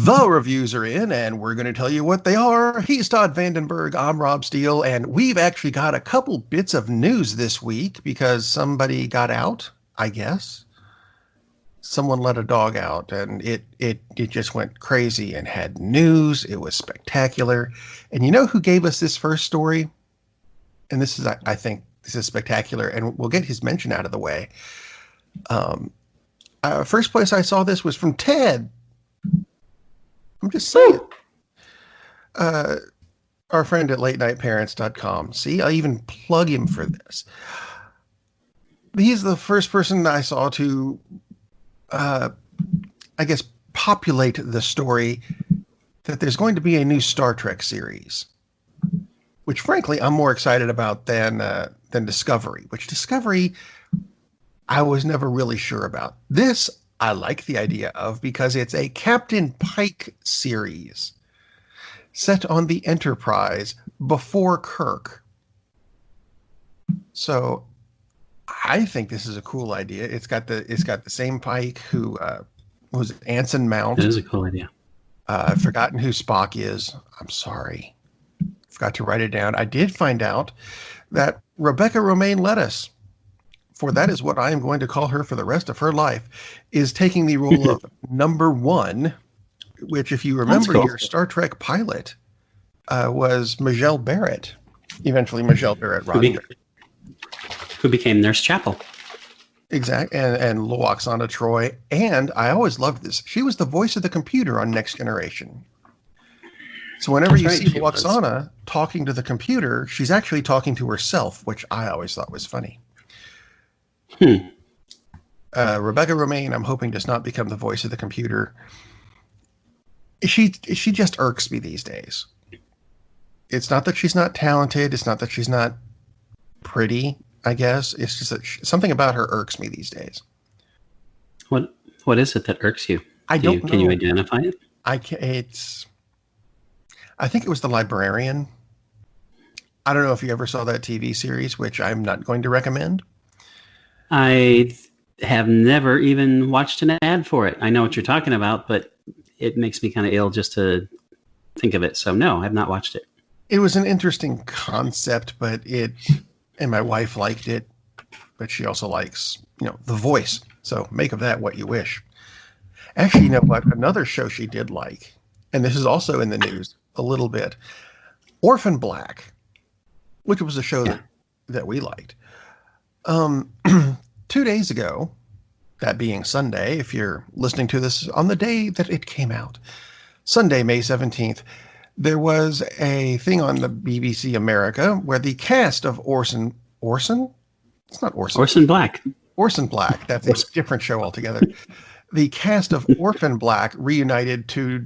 The reviews are in, and we're going to tell you what they are. He's Todd Vandenberg, I'm Rob Steele, and we've actually got a couple bits of news this week because somebody got out, I guess. Someone let a dog out, and it just went crazy and had news. It was spectacular. And you know who gave us this first story? And this is, I think, this is spectacular, and we'll get his mention out of the way. First place I saw this was from Ted. I'm just saying. Our friend at latenightparents.com. See, I even plug him for this. He's the first person I saw to, I guess, populate the story that there's going to be a new Star Trek series, which, frankly, I'm more excited about than Discovery, which Discovery I was never really sure about. This I like the idea of because it's a Captain Pike series set on the Enterprise before Kirk. So I think this is a cool idea. It's got the same Pike who was Anson Mount. It is a cool idea. I've forgotten who Spock is. I'm sorry. Forgot to write it down. I did find out that Rebecca Romaine Lettuce, for that is what I am going to call her for the rest of her life, is taking the role of number one, which, if you remember, your Star Trek pilot was Michelle Barrett, eventually Michelle Barrett Rodgers, who became Nurse Chapel. Exactly, and Loaxana Troy. And I always loved this. She was the voice of the computer on Next Generation. So whenever you see Loaxana talking to the computer, she's actually talking to herself, which I always thought was funny. Rebecca Romaine, I'm hoping, does not become the voice of the computer. She just irks me these days. It's not that she's not talented. It's not that she's not pretty, I guess. It's just that something about her irks me these days. What is it that irks you? I don't know. Can you identify it? I think it was The Librarian. I don't know if you ever saw that TV series, which I'm not going to recommend. I have never even watched an ad for it. I know what you're talking about, but it makes me kind of ill just to think of it. So no, I've not watched it. It was an interesting concept, but and my wife liked it, but she also likes, The Voice. So make of that what you wish. Actually, you know what? Another show she did like, and this is also in the news a little bit, Orphan Black, which was a show that we liked. 2 days ago, that being Sunday, if you're listening to this on the day that it came out, Sunday, May 17th, there was a thing on the BBC America where the cast of Orson? It's not Orson. Orson Black. Orson Black. That's a different show altogether. The cast of Orphan Black reunited to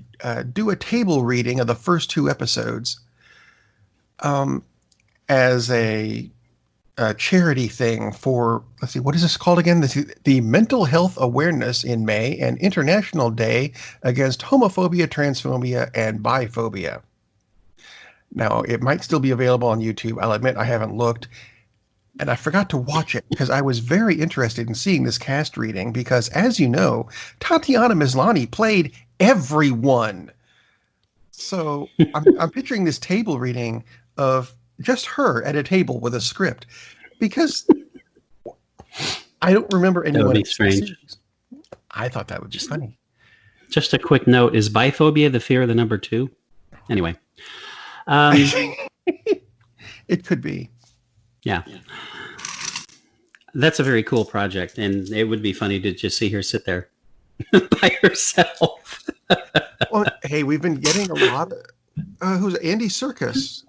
do a table reading of the first two episodes as a charity thing for, let's see, what is this called again? The Mental Health Awareness in May and International Day Against Homophobia, Transphobia, and Biphobia. Now, it might still be available on YouTube. I'll admit I haven't looked, and I forgot to watch it because I was very interested in seeing this cast reading because, as you know, Tatiana Maslany played everyone. So I'm picturing this table reading of just her at a table with a script, because I don't remember anyone. That would be strange. I thought that would be funny. Just a quick note: is biphobia the fear of the number 2? Anyway, it could be. Yeah, that's a very cool project, and it would be funny to just see her sit there by herself. Well, hey, we've been getting a lot. Who's Andy Serkis?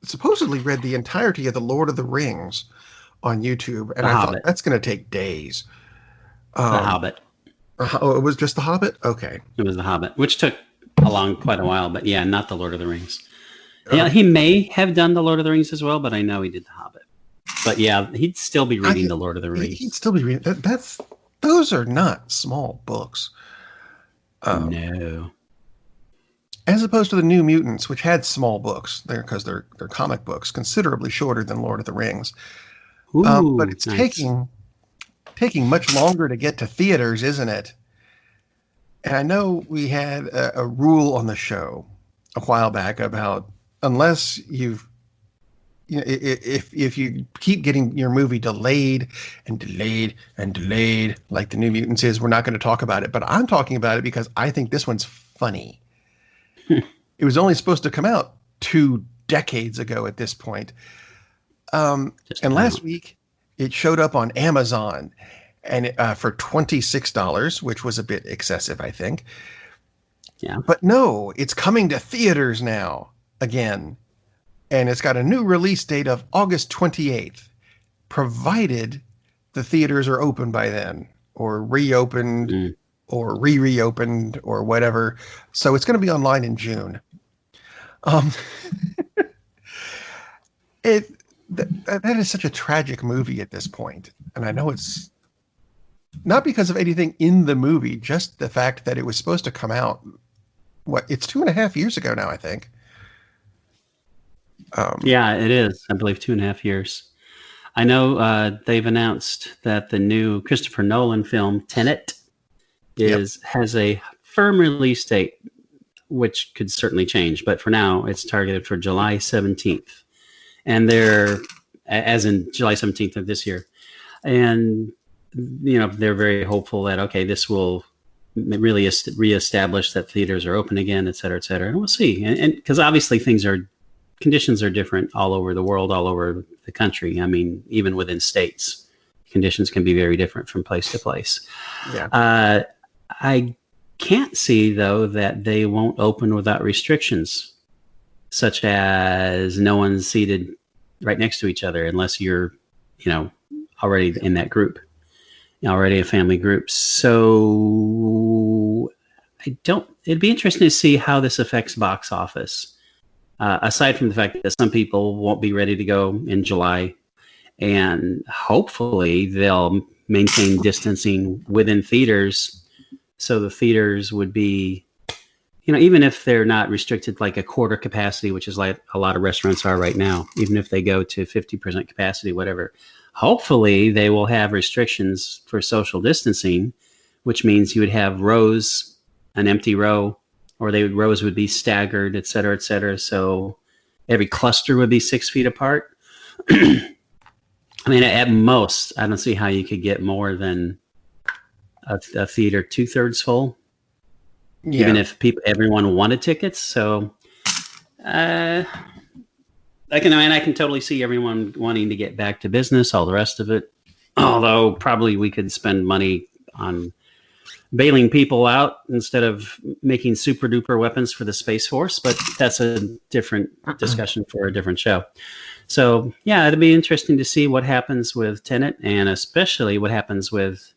Supposedly read the entirety of The Lord of the Rings on YouTube, and I thought that's going to take days. The Hobbit. Oh, it was just The Hobbit? Okay. It was The Hobbit, which took quite a while, but yeah, not The Lord of the Rings. Yeah, he may have done The Lord of the Rings as well, but I know he did The Hobbit. But yeah, he'd still be reading The Lord of the Rings. He'd still be reading. Those are not small books. No. As opposed to the New Mutants, which had small books, because they're comic books, considerably shorter than Lord of the Rings. Ooh, but it's nice. taking much longer to get to theaters, isn't it? And I know we had a rule on the show a while back about unless if you keep getting your movie delayed and delayed and delayed, like the New Mutants is, we're not going to talk about it. But I'm talking about it because I think this one's funny. It was only supposed to come out 2 decades ago at this point. And last week it showed up on Amazon and for $26, which was a bit excessive, I think. Yeah. But no, it's coming to theaters now again. And it's got a new release date of August 28th, provided the theaters are open by then or reopened or reopened or whatever. So it's going to be online in June. That is such a tragic movie at this point. And I know it's not because of anything in the movie, just the fact that it was supposed to come out. It's 2.5 years ago now, I think. Yeah, it is. I believe 2.5 years. I know they've announced that the new Christopher Nolan film, Tenet, has a firm release date, which could certainly change. But for now, it's targeted for July 17th. And they're, as in July 17th of this year. And, they're very hopeful that, okay, this will really reestablish that theaters are open again, et cetera, et cetera. And we'll see. And because obviously conditions are different all over the world, all over the country. I mean, even within states, conditions can be very different from place to place. Yeah. I can't see, though, that they won't open without restrictions, such as no one's seated right next to each other unless you're, already in that group, already a family group. So it'd be interesting to see how this affects box office. Aside from the fact that some people won't be ready to go in July, and hopefully they'll maintain distancing within theaters, so the theaters would be, even if they're not restricted like a quarter capacity, which is like a lot of restaurants are right now, even if they go to 50% capacity, whatever, hopefully they will have restrictions for social distancing, which means you would have rows, an empty row, or rows would be staggered, et cetera, et cetera. So every cluster would be 6 feet apart. I mean, at most, I don't see how you could get more than a theater 2/3 full, even if everyone wanted tickets. So I can totally see everyone wanting to get back to business, all the rest of it. Although probably we could spend money on bailing people out instead of making super duper weapons for the Space Force, but that's a different discussion for a different show. So yeah, it'll be interesting to see what happens with Tenet, and especially what happens with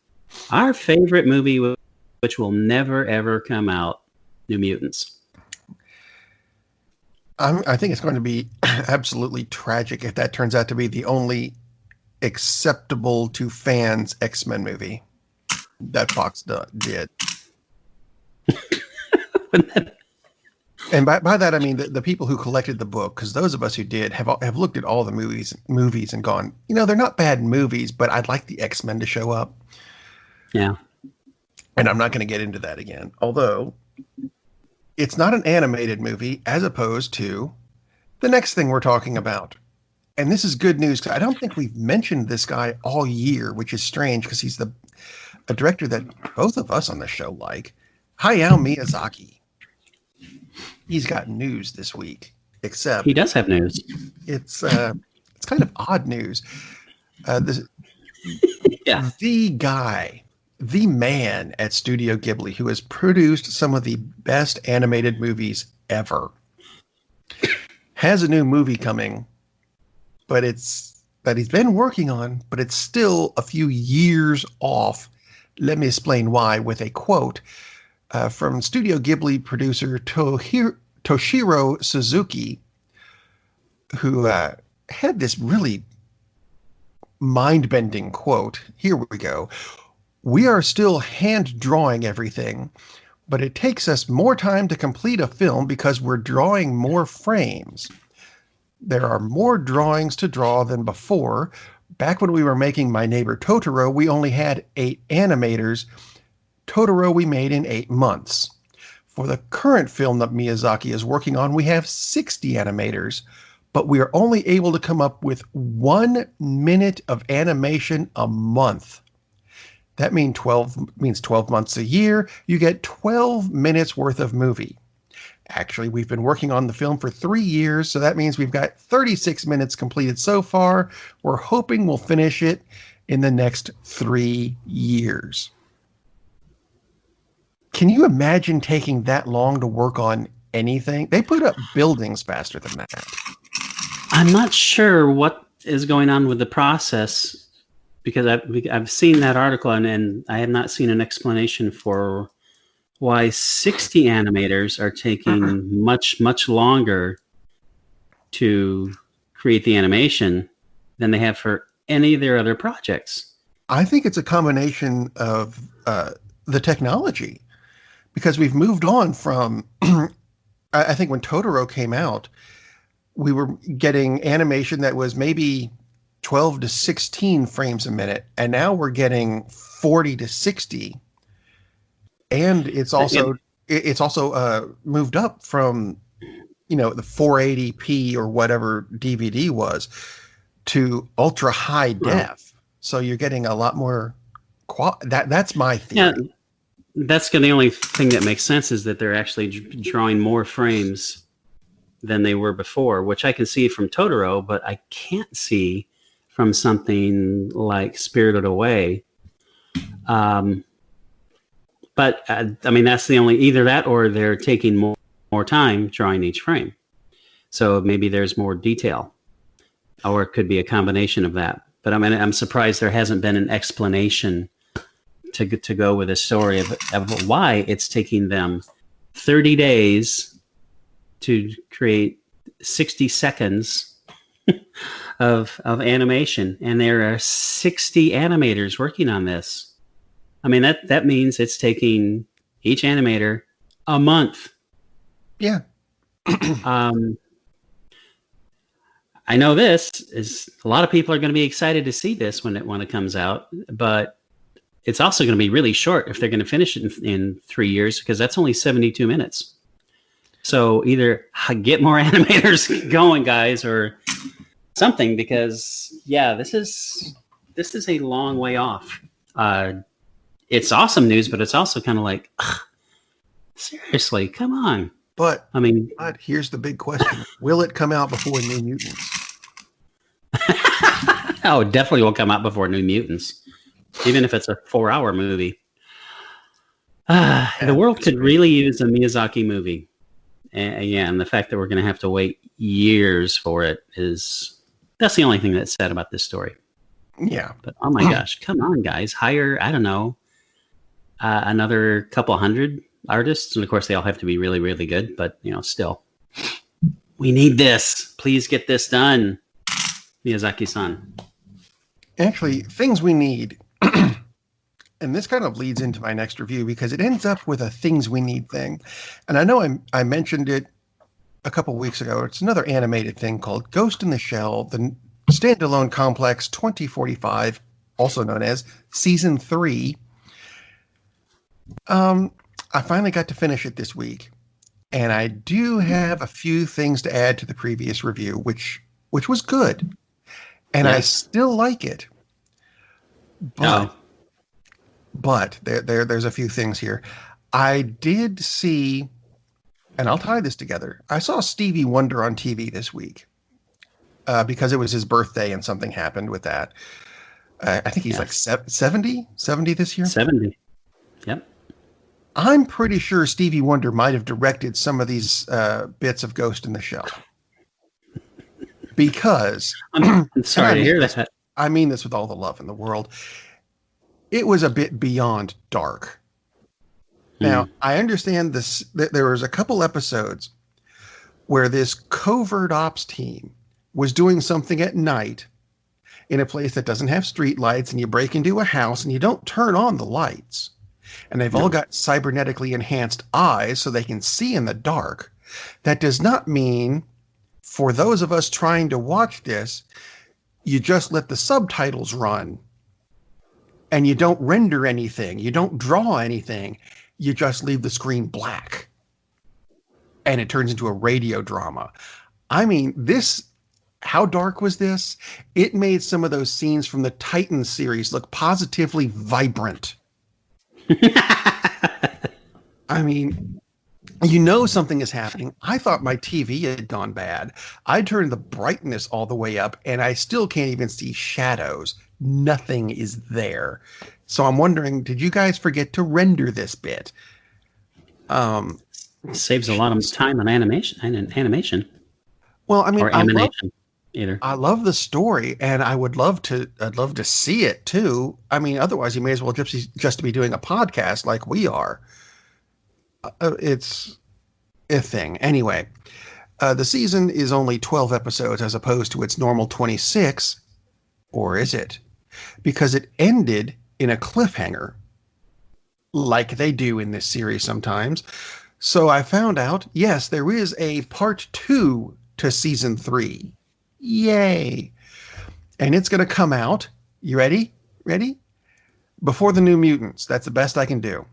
our favorite movie, which will never ever come out, New Mutants. I think it's going to be absolutely tragic if that turns out to be the only acceptable to fans X-Men movie that Fox did. And by that, I mean the people who collected the book, because those of us who did have looked at all the movies and gone, they're not bad movies, but I'd like the X-Men to show up. Yeah. And I'm not going to get into that again. Although it's not an animated movie as opposed to the next thing we're talking about. And this is good news, because I don't think we've mentioned this guy all year, which is strange because he's a director that both of us on the show like, Hayao Miyazaki. He's got news this week, except he does have news. It's kind of odd news. The guy, the man at Studio Ghibli, who has produced some of the best animated movies ever, has a new movie coming, but it's that he's been working on, but it's still a few years off. Let me explain why with a quote from Studio Ghibli producer Toshiro Suzuki, who had this really mind-bending quote. Here we go. "We are still hand-drawing everything, but it takes us more time to complete a film because we're drawing more frames. There are more drawings to draw than before. Back when we were making My Neighbor Totoro, we only had 8 animators. Totoro we made in 8 months. For the current film that Miyazaki is working on, we have 60 animators, but we are only able to come up with 1 minute of animation a month. That means 12 months a year. You get 12 minutes worth of movie. Actually, we've been working on the film for 3 years, so that means we've got 36 minutes completed so far. We're hoping we'll finish it in the next 3 years. Can you imagine taking that long to work on anything? They put up buildings faster than that. I'm not sure what is going on with the process, because I've seen that article and I have not seen an explanation for why 60 animators are taking much longer to create the animation than they have for any of their other projects. I think it's a combination of the technology, because we've moved on from, I think when Totoro came out, we were getting animation that was maybe 12 to 16 frames a minute, and now we're getting 40 to 60. And it's also moved up from, the 480p or whatever DVD was to ultra high def. So you're getting a lot more that's my theory. Yeah, that's the only thing that makes sense, is that they're actually drawing more frames than they were before, which I can see from Totoro, but I can't see from something like Spirited Away. But that's the only, either that or they're taking more time drawing each frame. So maybe there's more detail, or it could be a combination of that. But I'm surprised there hasn't been an explanation to go with a story of why it's taking them 30 days to create 60 seconds of animation, and there are 60 animators working on this. That means it's taking each animator a month. Yeah. I know this is, a lot of people are going to be excited to see this when it comes out, but it's also going to be really short if they're going to finish it in 3 years, because that's only 72 minutes. So either get more animators going, guys, or something, because this is a long way off. It's awesome news, but it's also kind of like, seriously, come on. But here's the big question: will it come out before New Mutants? Oh, it definitely will come out before New Mutants, even if it's a 4-hour movie. The world could really use a Miyazaki movie. And the fact that we're going to have to wait years for it that's the only thing that's sad about this story. Yeah. But oh my gosh, come on, guys. Hire, I don't know, another couple hundred artists. And of course, they all have to be really, really good. But, still, we need this. Please get this done, Miyazaki-san. Actually, things we need. And this kind of leads into my next review, because it ends up with a things we need thing. And I know I mentioned it a couple weeks ago. It's another animated thing called Ghost in the Shell, the Standalone Complex 2045, also known as Season 3. I finally got to finish it this week. And I do have a few things to add to the previous review, which was good. And I still like it. But there's a few things here. I did see, and I'll tie this together. I saw Stevie Wonder on TV this week because it was his birthday and something happened with that. I think he's like 70 this year. 70. Yep. I'm pretty sure Stevie Wonder might have directed some of these bits of Ghost in the Shell. Because I'm sorry to hear that. I mean this with all the love in the world. It was a bit beyond dark. Now, I understand this. There was a couple episodes where this covert ops team was doing something at night in a place that doesn't have street lights, and you break into a house and you don't turn on the lights. And they've all got cybernetically enhanced eyes so they can see in the dark. That does not mean, for those of us trying to watch this, you just let the subtitles run and you don't render anything, you don't draw anything, you just leave the screen black. And it turns into a radio drama. I mean, how dark was this? It made some of those scenes from the Titan series look positively vibrant. I mean, something is happening. I thought my TV had gone bad. I turned the brightness all the way up, and I still can't even see shadows. Nothing is there. So I'm wondering, did you guys forget to render this bit? Saves a lot of time on animation. Well, I mean, or animation, either. I love the story, and I'd love to see it too. I mean, otherwise, you may as well just be doing a podcast like we are. It's a thing. Anyway, the season is only 12 episodes as opposed to its normal 26, or is it? Because it ended in a cliffhanger, like they do in this series sometimes. So I found out, yes, there is a part 2 to season 3. Yay! And it's going to come out. You ready? Ready? Before the New Mutants. That's the best I can do.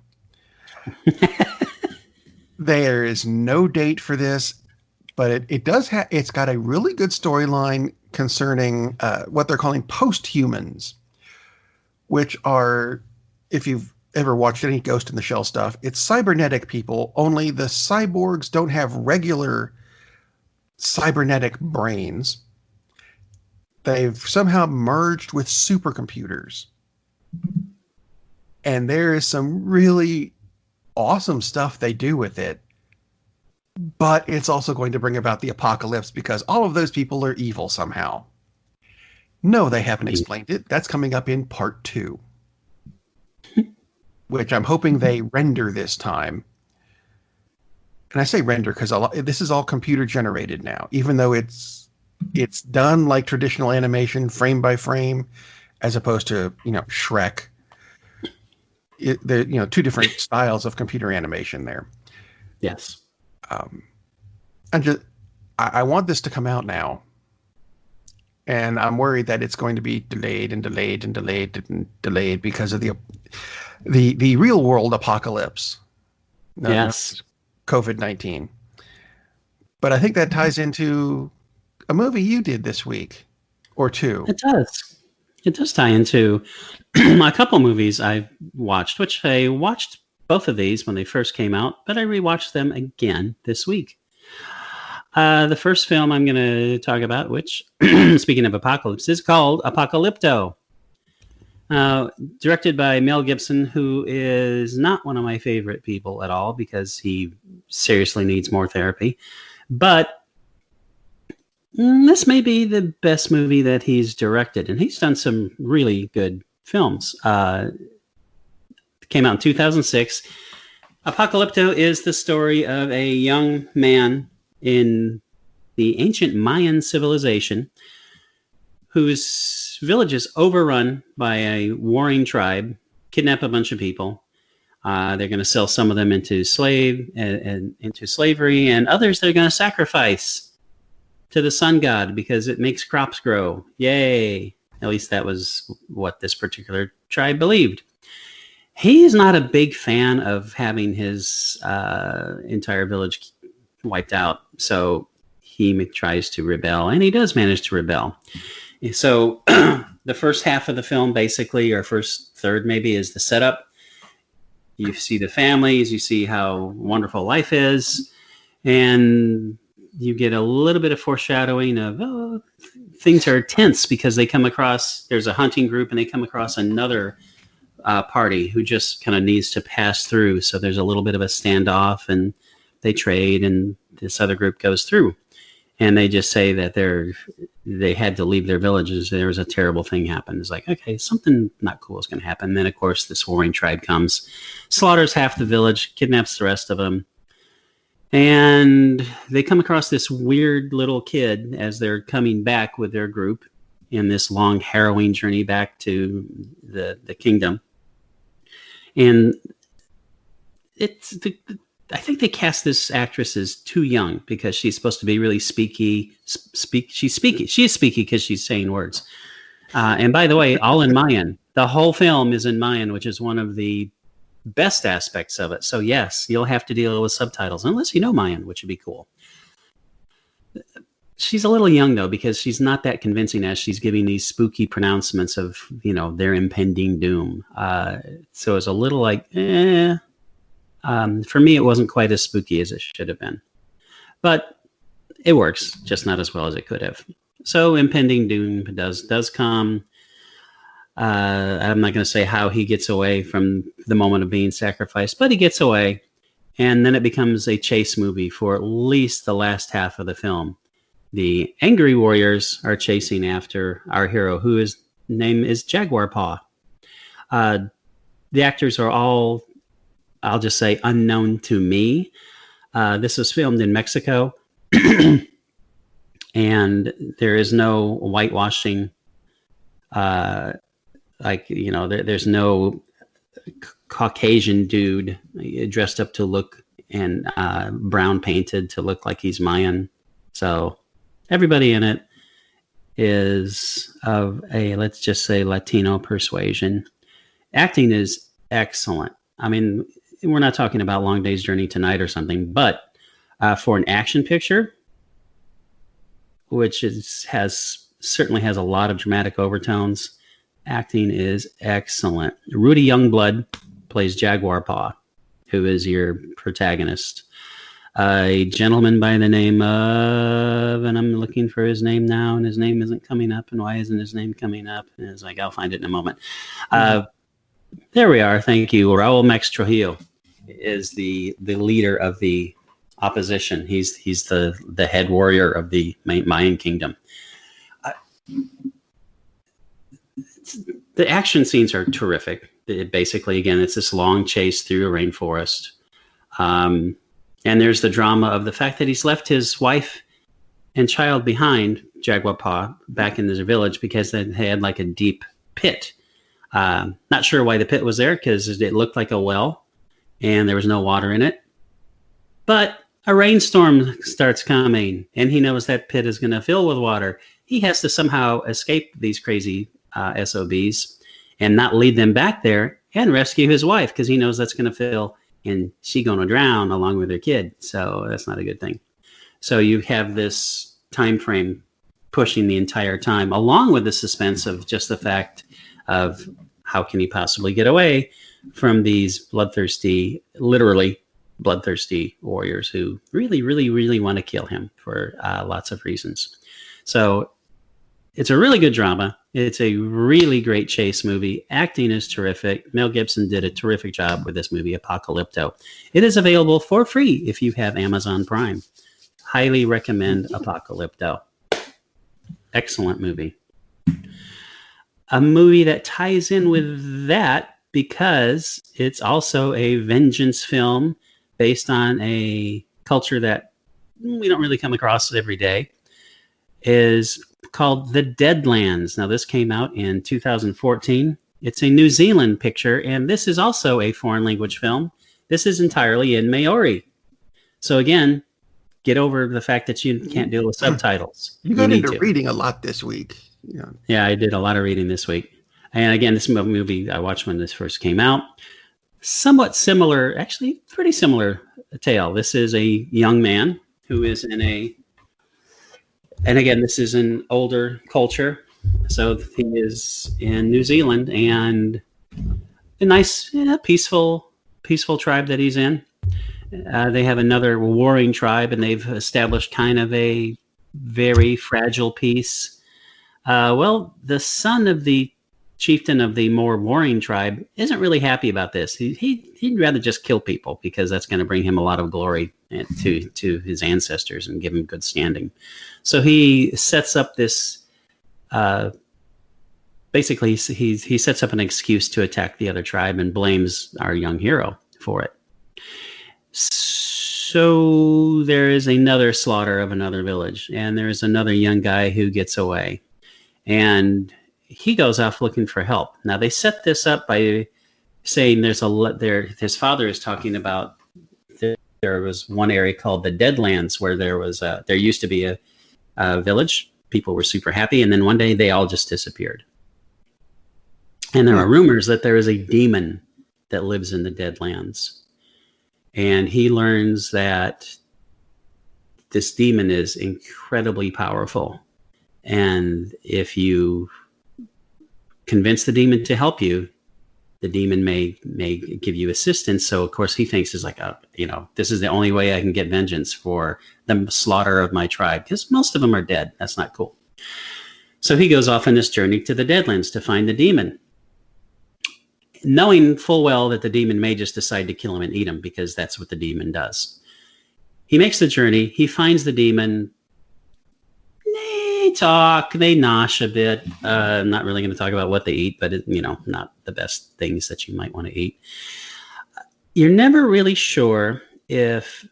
There is no date for this, but it's got a really good storyline concerning what they're calling post-humans, which are, if you've ever watched any Ghost in the Shell stuff, it's cybernetic people, only the cyborgs don't have regular cybernetic brains. They've somehow merged with supercomputers. And there is some really awesome stuff they do with it. But it's also going to bring about the apocalypse because all of those people are evil somehow. No, they haven't explained it. That's coming up in part 2. Which I'm hoping they render this time. And I say render because this is all computer generated now, even though it's done like traditional animation, frame by frame, as opposed to Shrek. There two different styles of computer animation there. Yes. I want this to come out now, and I'm worried that it's going to be delayed and delayed and delayed and delayed because of the real world apocalypse. Yes. COVID-19. But I think that ties into a movie you did this week or two. It does. It does tie into a couple movies I've watched, which I watched both of these when they first came out, but I rewatched them again this week. The first film I'm going to talk about, which, speaking of apocalypse, is called Apokolypto. Directed by Mel Gibson, who is not one of my favorite people at all because he seriously needs more therapy. But this may be the best movie that he's directed, and he's done some really good films. Came out in 2006. Apokolypto is the story of a young man in the ancient Mayan civilization whose village is overrun by a warring tribe, kidnap a bunch of people. They're going to sell some of them into slavery, and others they're going to sacrifice to the sun god because it makes crops grow. Yay! At least that was what this particular tribe believed. He is not a big fan of having his entire village wiped out, so he tries to rebel, and he does manage to rebel. So the first half of the film, basically, or first third maybe, is the setup. You see the families, you see how wonderful life is, and you get a little bit of foreshadowing of things are tense because they come across, there's a hunting group, and they come across another party who just kind of needs to pass through. So there's a little bit of a standoff, and they trade, and this other group goes through. And they just say that they had to leave their villages. There was a terrible thing happened. It's like, okay, something not cool is going to happen. And then, of course, this warring tribe comes, slaughters half the village, kidnaps the rest of them. And they come across this weird little kid as they're coming back with their group in this long, harrowing journey back to the kingdom. And I think they cast this actress as too young because she's supposed to be really speaky. She is speaky because she's saying words. And by the way, all in Mayan. The whole film is in Mayan, which is one of the best aspects of it. So yes, you'll have to deal with subtitles, unless you know Mayan, which would be cool. She's a little young, though, because she's not that convincing as she's giving these spooky pronouncements of, their impending doom. So it's a little like, for me, it wasn't quite as spooky as it should have been. But it works, just not as well as it could have. So impending doom does come. I'm not going to say how he gets away from the moment of being sacrificed, but he gets away. And then it becomes a chase movie for at least the last half of the film. The angry warriors are chasing after our hero, whose name is Jaguar Paw. The actors are all, I'll just say, unknown to me. This was filmed in Mexico, and there is no whitewashing. There's no Caucasian dude dressed up to look and brown painted to look like he's Mayan. So everybody in it is of a, let's just say, Latino persuasion. Acting is excellent. I mean, we're not talking about Long Day's Journey to Night or something, but for an action picture, which certainly has a lot of dramatic overtones, acting is excellent. Rudy Youngblood plays Jaguar Paw, who is your protagonist. A gentleman by the name of, and I'm looking for his name now, and his name isn't coming up. And why isn't his name coming up? And it's like, I'll find it in a moment. There we are. Thank you. Raul Max Trujillo is the leader of the opposition. He's the head warrior of the Mayan kingdom. The action scenes are terrific. Basically, again, it's this long chase through a rainforest. And there's the drama of the fact that he's left his wife and child behind, Jaguar Paw, back in this village because they had like a deep pit. Not sure why the pit was there, because it looked like a well and there was no water in it. But a rainstorm starts coming and he knows that pit is going to fill with water. He has to somehow escape these crazy SOBs and not lead them back there and rescue his wife, because he knows that's going to fill and she's going to drown along with her kid. So that's not a good thing. So you have this time frame pushing the entire time, along with the suspense of just the fact of how can he possibly get away from these literally bloodthirsty warriors who really, really, really want to kill him for lots of reasons. So it's a really good drama. It's a really great chase movie. Acting is terrific. Mel Gibson did a terrific job with this movie, Apokolypto. It is available for free if you have Amazon Prime. Highly recommend Apokolypto. Excellent movie. A movie that ties in with that because it's also a vengeance film based on a culture that we don't really come across every day, is called The Deadlands. Now, this came out in 2014. It's a New Zealand picture, and this is also a foreign language film. This is entirely in Maori. So again, get over the fact that you can't deal with subtitles. You got into reading a lot this week. Yeah, I did a lot of reading this week. And again, this movie I watched when this first came out. Somewhat similar, actually pretty similar tale. This is a young man who is in and again, this is an older culture. So he is in New Zealand, and a nice, peaceful tribe that he's in. They have another warring tribe, and they've established kind of a very fragile peace. Well, the son of the chieftain of the more warring tribe isn't really happy about this. He'd rather just kill people because that's going to bring him a lot of glory to his ancestors and give him good standing. So he sets up this. Basically, he sets up an excuse to attack the other tribe and blames our young hero for it. So there is another slaughter of another village, and there's another young guy who gets away, and he goes off looking for help. Now they set this up by saying his father is talking about there was one area called the Deadlands where there used to be a village. People were super happy, and then one day they all just disappeared. And there are rumors that there is a demon that lives in the Deadlands. And he learns that this demon is incredibly powerful. And if you convince the demon to help you, the demon may give you assistance. So, of course, he thinks is like, this is the only way I can get vengeance for the slaughter of my tribe, because most of them are dead. That's not cool. So he goes off on this journey to the Deadlands to find the demon, knowing full well that the demon may just decide to kill him and eat him, because that's what the demon does. He makes the journey. He finds the demon. They talk. They nosh a bit. I'm not really going to talk about what they eat, but not the best things that you might want to eat. You're never really sure if...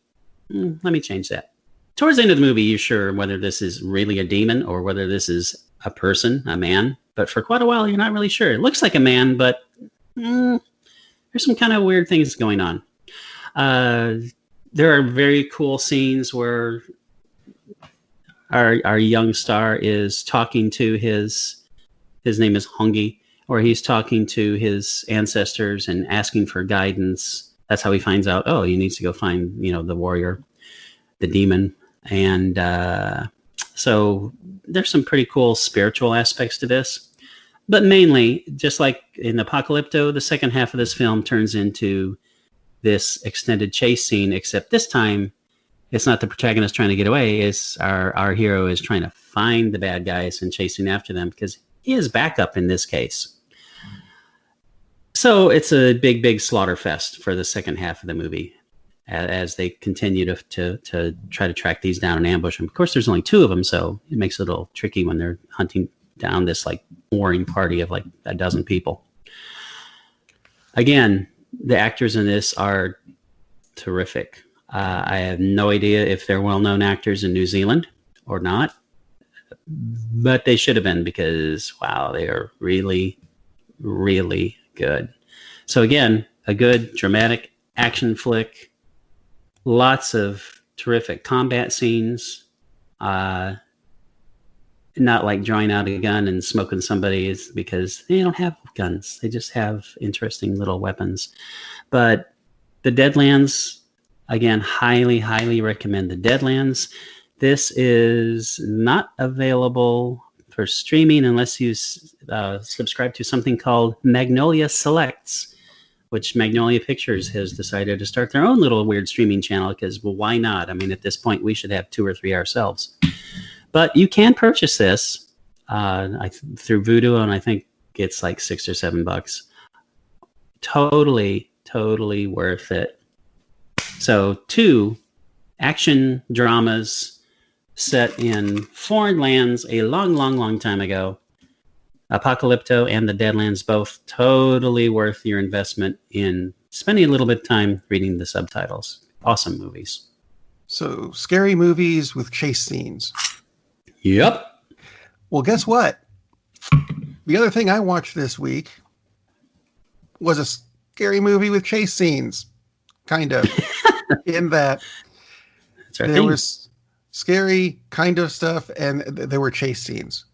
let me change that. Towards the end of the movie, you're sure whether this is really a demon or whether this is a person, a man. But for quite a while, you're not really sure. It looks like a man, but there's some kind of weird things going on. There are very cool scenes where our young star is talking to his name is Hongi, or he's talking to his ancestors and asking for guidance. That's how he finds out, he needs to go find, the warrior, the demon. And so there's some pretty cool spiritual aspects to this. But mainly, just like in Apokolypto, the second half of this film turns into this extended chase scene, except this time it's not the protagonist trying to get away. It's our hero is trying to find the bad guys and chasing after them, because he is backup in this case. So it's a big slaughter fest for the second half of the movie as they continue to try to track these down and ambush them. Of course, there's only two of them, so it makes it a little tricky when they're hunting down this warring party of a dozen people. Again, the actors in this are terrific. I have no idea if they're well-known actors in New Zealand or not, but they should have been, because, wow, they are really, really good. So again, a good dramatic action flick, lots of terrific combat scenes, not like drawing out a gun and smoking somebody, is because they don't have guns. They just have interesting little weapons. But the Deadlands, again, highly, highly recommend the Deadlands. This is not available for streaming unless you subscribe to something called Magnolia Selects, which Magnolia Pictures has decided to start their own little weird streaming channel, because, well, why not? I mean, at this point, we should have 2 or 3 ourselves. But you can purchase this through Vudu, and I think it's like $6 or $7. Totally, totally worth it. So 2 action dramas set in foreign lands a long, long, long time ago. Apokolypto and the Deadlands, both totally worth your investment in spending a little bit of time reading the subtitles. Awesome movies. So, scary movies with chase scenes. Yep. Well, guess what? The other thing I watched this week was a scary movie with chase scenes. Kind of. In that there was scary kind of stuff and there were chase scenes.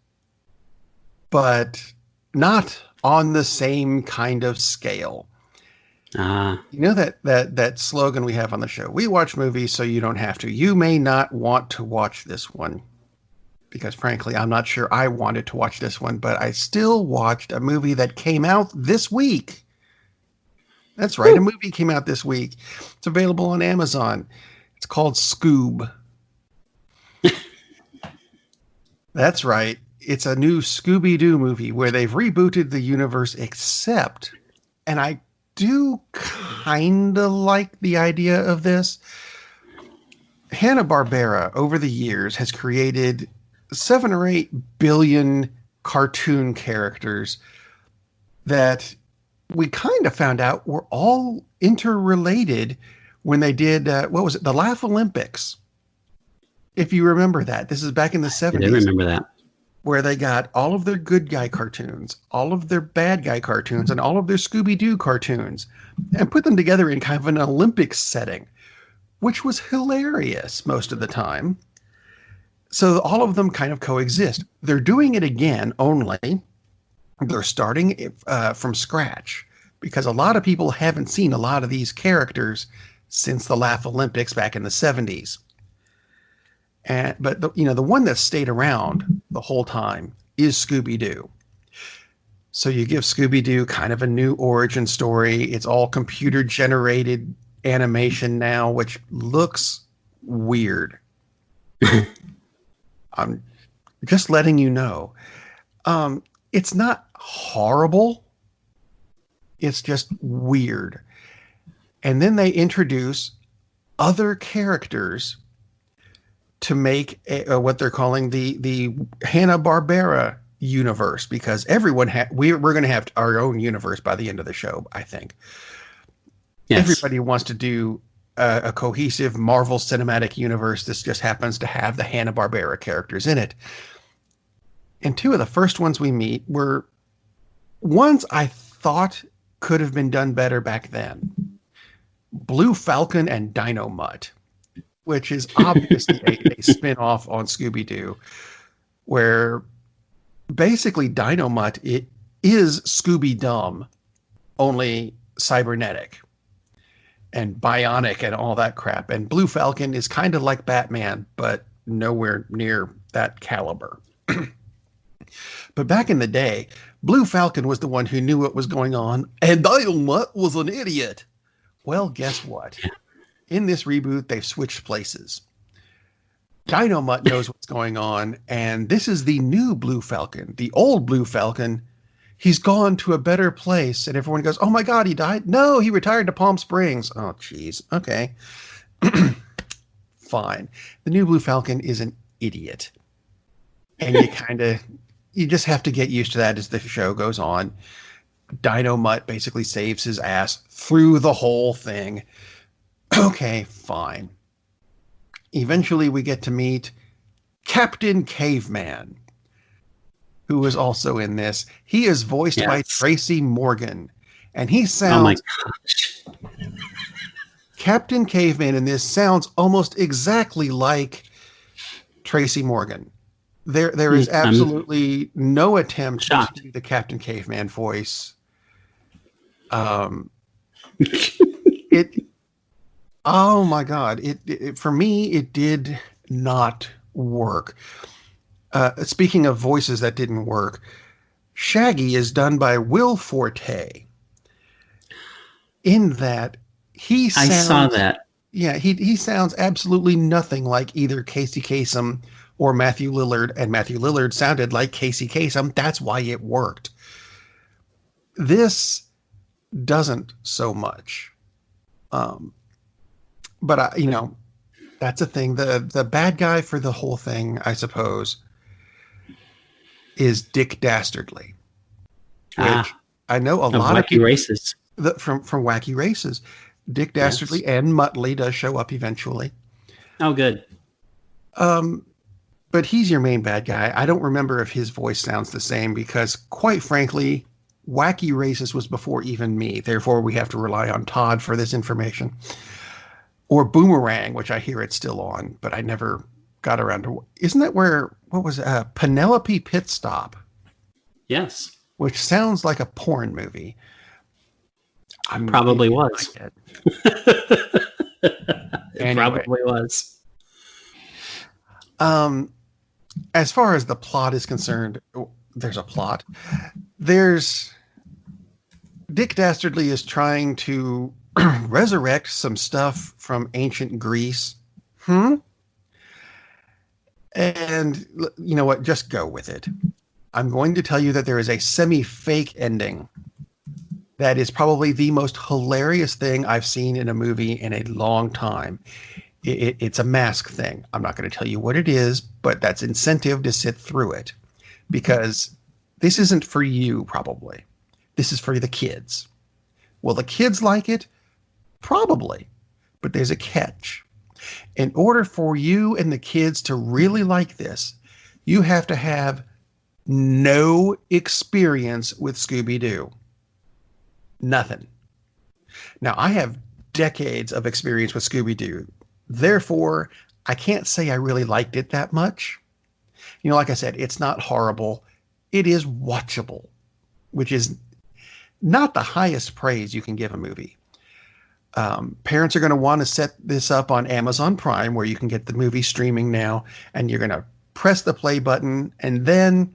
But not on the same kind of scale. You know that slogan we have on the show? We watch movies so you don't have to. You may not want to watch this one. Because frankly, I'm not sure I wanted to watch this one, but I still watched a movie that came out this week. That's right. Ooh. A movie came out this week. It's available on Amazon. It's called Scoob. That's right. It's a new Scooby-Doo movie where they've rebooted the universe, except, and I do kind of like the idea of this, Hanna-Barbera over the years has created 7 or 8 billion cartoon characters that we kind of found out were all interrelated when they did, what was it? The Laugh Olympics. If you remember that. This is back in the 70s. I remember that. Where they got all of their good guy cartoons, all of their bad guy cartoons, and all of their Scooby-Doo cartoons, and put them together in kind of an Olympics setting, which was hilarious most of the time. So all of them kind of coexist. They're doing it again, only they're starting from scratch because a lot of people haven't seen a lot of these characters since the Laugh Olympics back in the 70s. But the one that stayed around the whole time is Scooby-Doo. So you give Scooby-Doo kind of a new origin story. It's all computer generated animation now, which looks weird. I'm just letting you know. It's not horrible. It's just weird. And then they introduce other characters to make what they're calling the Hanna-Barbera universe, because everyone we're going to have our own universe by the end of the show, I think. Yes. Everybody wants to do a cohesive Marvel Cinematic Universe. This just happens to have the Hanna-Barbera characters in it. And two of the first ones we meet were ones I thought could have been done better back then. Blue Falcon and Dino Mutt, which is obviously a spin-off on Scooby-Doo, where basically Dino Mutt is Scooby-Dumb, only cybernetic and bionic and all that crap. And Blue Falcon is kind of like Batman, but nowhere near that caliber. But back in the day, Blue Falcon was the one who knew what was going on, and Dino Mutt was an idiot. Well, guess what? In this reboot, they've switched places. Dino Mutt knows what's going on, and this is the new Blue Falcon. The old Blue Falcon, he's gone to a better place, and everyone goes, oh my God, he died? No, he retired to Palm Springs. Oh, geez. Okay. Fine. The new Blue Falcon is an idiot. And you just have to get used to that as the show goes on. Dino Mutt basically saves his ass through the whole thing. Okay, fine. Eventually we get to meet Captain Caveman, who is also in this. He is voiced by Tracy Morgan. And he sounds... Oh my gosh. Captain Caveman in this sounds almost exactly like Tracy Morgan. There is absolutely no attempt to do the Captain Caveman voice. Oh my God. It for me, it did not work. Speaking of voices that didn't work, Shaggy is done by Will Forte. In that he sounds... I saw that. Yeah, he sounds absolutely nothing like either Casey Kasem or Matthew Lillard, and Matthew Lillard sounded like Casey Kasem. That's why it worked. This doesn't so much. But that's a thing. The bad guy for the whole thing, I suppose, is Dick Dastardly, which I know a lot of people, Races. From Wacky Races. Dick Dastardly and Muttley does show up eventually. Oh, good. But he's your main bad guy. I don't remember if his voice sounds the same because, quite frankly, Wacky Races was before even me. Therefore, we have to rely on Todd for this information. Or Boomerang, which I hear it's still on, but I never got around to... Isn't that where... What was it? Penelope Pitstop? Yes. Which sounds like a porn movie. Probably was. Anyway. Probably was. As far as the plot is concerned, there's a plot. Dick Dastardly is trying to resurrect some stuff from ancient Greece. And you know what? Just go with it. I'm going to tell you that there is a semi-fake ending that is probably the most hilarious thing I've seen in a movie in a long time. It's a mask thing. I'm not going to tell you what it is, but that's incentive to sit through it, because this isn't for you, probably. This is for the kids. Will the kids like it? Probably. But there's a catch. In order for you and the kids to really like this, you have to have no experience with Scooby-Doo. Nothing. Now, I have decades of experience with Scooby-Doo. Therefore, I can't say I really liked it that much. Like I said, it's not horrible. It is watchable. which is not the highest praise you can give a movie. Parents are going to want to set this up on Amazon Prime, where you can get the movie streaming now, and you're going to press the play button, and then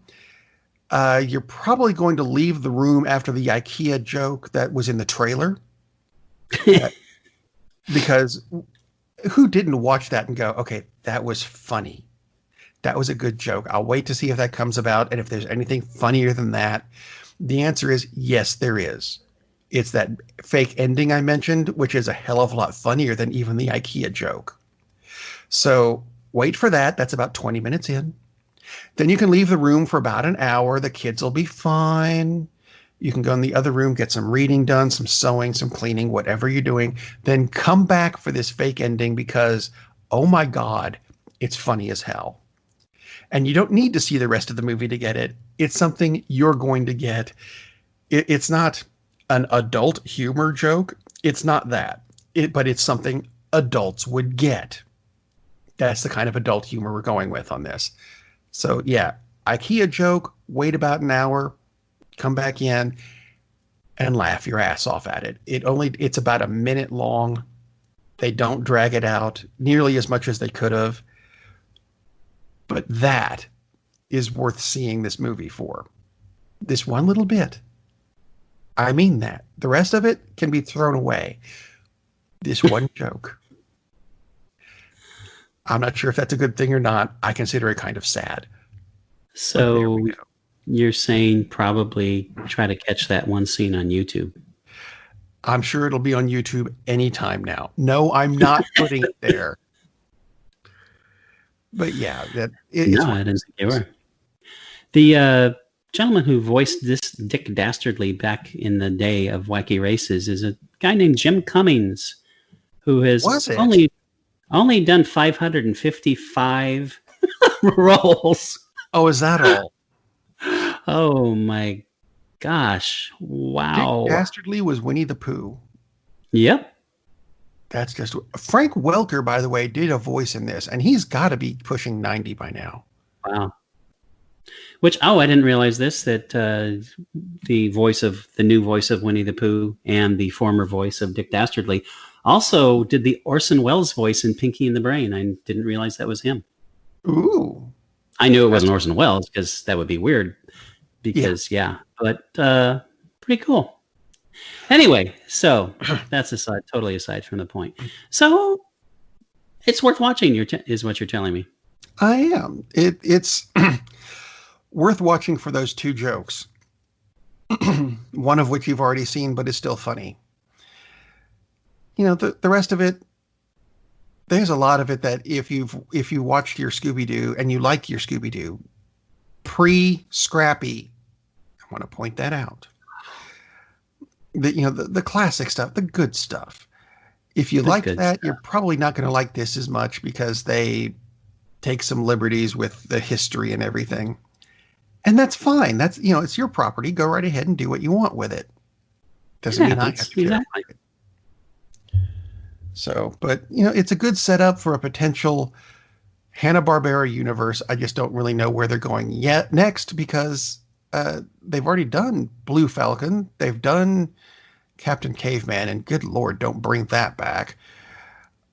you're probably going to leave the room after the IKEA joke that was in the trailer. Because who didn't watch that and go, okay, that was funny. That was a good joke. I'll wait to see if that comes about, and if there's anything funnier than that. The answer is yes, there is. It's that fake ending I mentioned, which is a hell of a lot funnier than even the IKEA joke. So wait for that. That's about 20 minutes in. Then you can leave the room for about an hour. The kids will be fine. You can go in the other room, get some reading done, some sewing, some cleaning, whatever you're doing. Then come back for this fake ending because, oh my God, it's funny as hell. And you don't need to see the rest of the movie to get it. It's something you're going to get. It's not an adult humor joke. It's not that. But it's something adults would get. That's the kind of adult humor we're going with on this. So yeah, IKEA joke, wait about an hour, come back in and laugh your ass off at it. It's about a minute long. They don't drag it out nearly as much as they could have. But that is worth seeing this movie for. This one little bit. I mean that. The rest of it can be thrown away. This one joke. I'm not sure if that's a good thing or not. I consider it kind of sad. So you're saying probably try to catch that one scene on YouTube. I'm sure it'll be on YouTube anytime now. No, I'm not putting it there. But yeah, I didn't think you were. The gentleman who voiced this Dick Dastardly back in the day of Wacky Races is a guy named Jim Cummings, who has only done 555 roles. Oh, is that all? Oh my gosh! Wow. Dick Dastardly was Winnie the Pooh. Yep. That's just Frank Welker, by the way, did a voice in this, and he's got to be pushing 90 by now. Wow. I didn't realize this, that the new voice of Winnie the Pooh and the former voice of Dick Dastardly also did the Orson Welles voice in Pinky and the Brain. I didn't realize that was him. Ooh. I knew it wasn't Orson Welles because that would be weird. But pretty cool. Anyway, so that's totally aside from the point. So it's worth watching, is what you're telling me. I am. It's worth watching for those two jokes. One of which you've already seen, but is still funny. You know, the rest of it, there's a lot of it that if you watched your Scooby-Doo and you like your Scooby-Doo, pre-Scrappy, I want to point that out. The classic stuff, the good stuff. If you like that, you're probably not going to like this as much because they take some liberties with the history and everything. And that's fine. That's, it's your property. Go right ahead and do what you want with it. Doesn't mean I have to care. Exactly. So, but, it's a good setup for a potential Hanna-Barbera universe. I just don't really know where they're going yet next because they've already done Blue Falcon. They've done Captain Caveman, and good Lord, don't bring that back.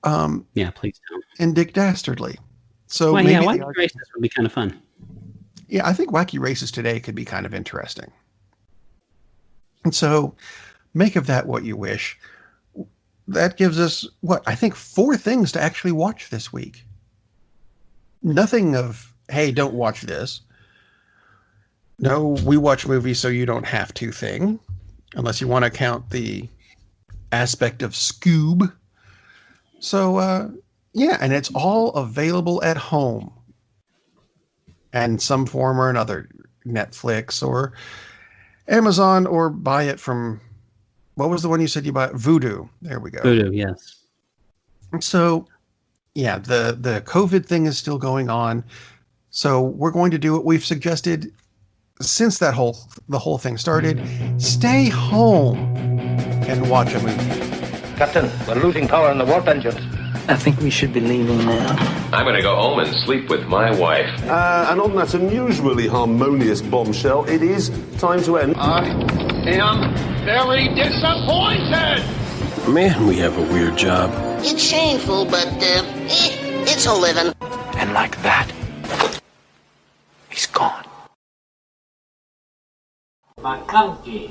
Yeah, please don't. And Dick Dastardly. So Wacky Races would be kind of fun. Yeah, I think Wacky Races today could be kind of interesting. And so make of that what you wish. That gives us, I think 4 things to actually watch this week. Nothing of, hey, don't watch this. No, we watch movies so you don't have to thing. Unless you want to count the aspect of Scoob. So, and it's all available at home. And some form or another. Netflix or Amazon, or buy it from, what was the one you said you bought? Voodoo. There we go. Voodoo, yes. So, yeah, the COVID thing is still going on. So we're going to do what we've suggested since the whole thing started. Stay home and watch a movie. Captain, we're losing power in the warp engines. I think we should be leaving now. I'm gonna go home and sleep with my wife. And on that unusually harmonious bombshell, it is time to end. I am very disappointed! Man, we have a weird job. It's shameful, but, it's a living. And like that, he's gone. McConkey.